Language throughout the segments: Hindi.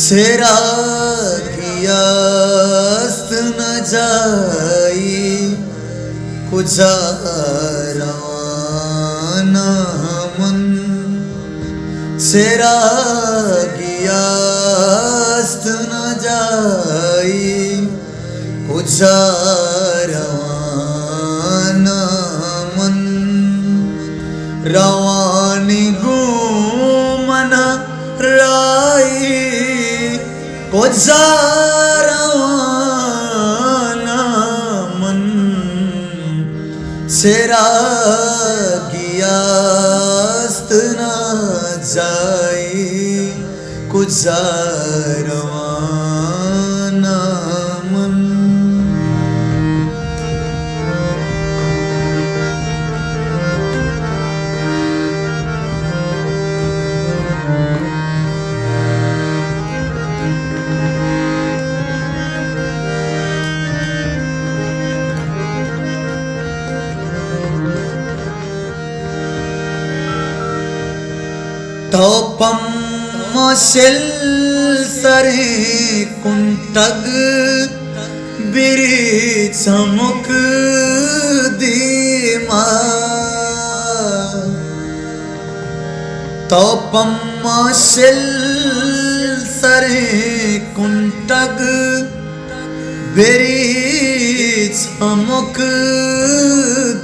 सेरा गियास्त न जाई कुजारवाना मन सेरा गियास्त न जाई कुजारवाना मन रवानी गुमना राई कुजारवाना मन सेरा गियास्त न जाई कुजारवाना मन। तोपम मोशिल सरे कुंटग बिरी चमुक दीमा तोपम मोशिल सरे कुंटग बिरी चमुक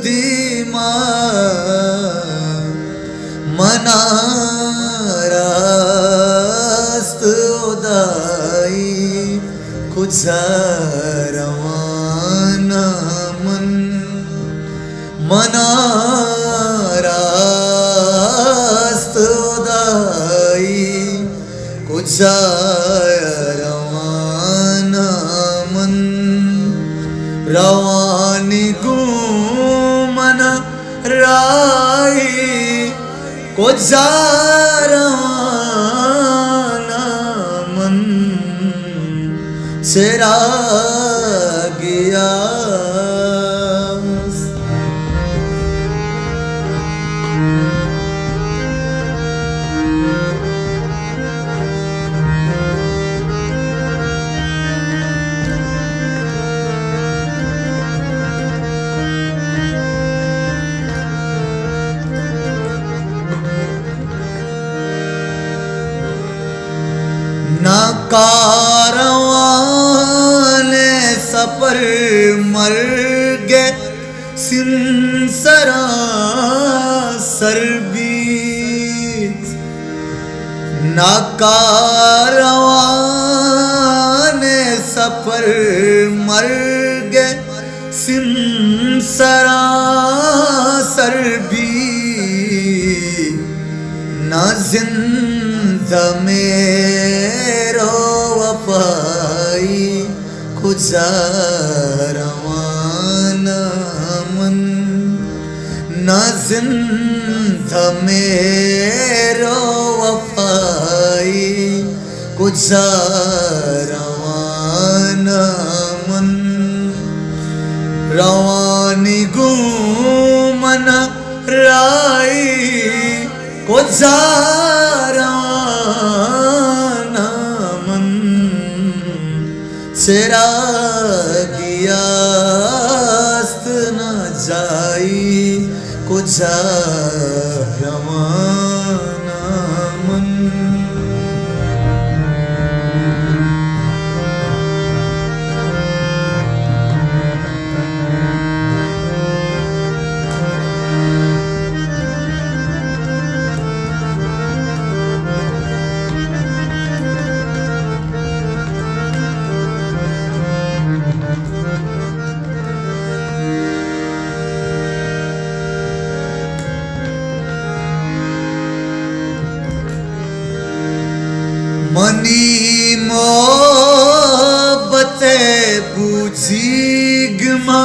दीमा मना रास्त उदाई कुजारवाना मन मना रास्त उदाई कुजारवाना मन रवानी गुमना राई कुजारवाना मन सेरा गियास्त ना कारवाने सफर मर गए सिंसरा सरबीत ना कारवाने सफर मर गए सिंसरा सरबीत ना जिंदा मेरो वफाई कुजारवाना मन ना जिंदा मेरो वफाई कुजारवाना मन रवानी गुमना राई कुजारवाना मन सेरा गियास्त न जाई कुजारवाना मन। मनी मोहब्बते बुझीगमा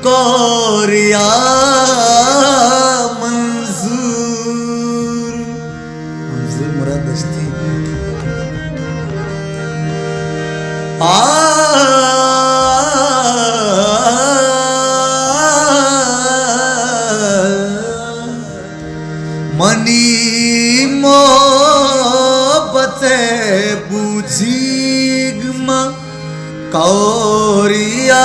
कोरिया मंजूर मंजूर मुराद दस्ती मनी मोहब्बत बुझिगमा कौरिया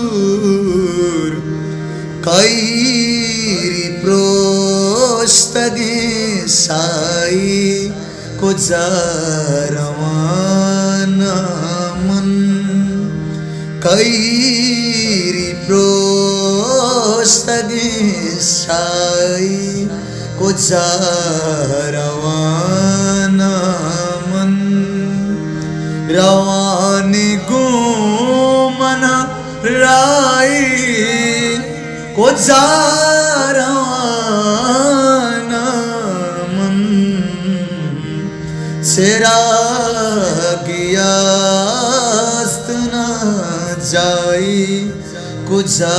मंजूर कैरी प्रोस्तगे साई को जारवाना मन कैरी प्रोस्तगे साई को जारवाना मन रवानी गुमना राई को जारवाना मन चिरागियास्त न जाई को जा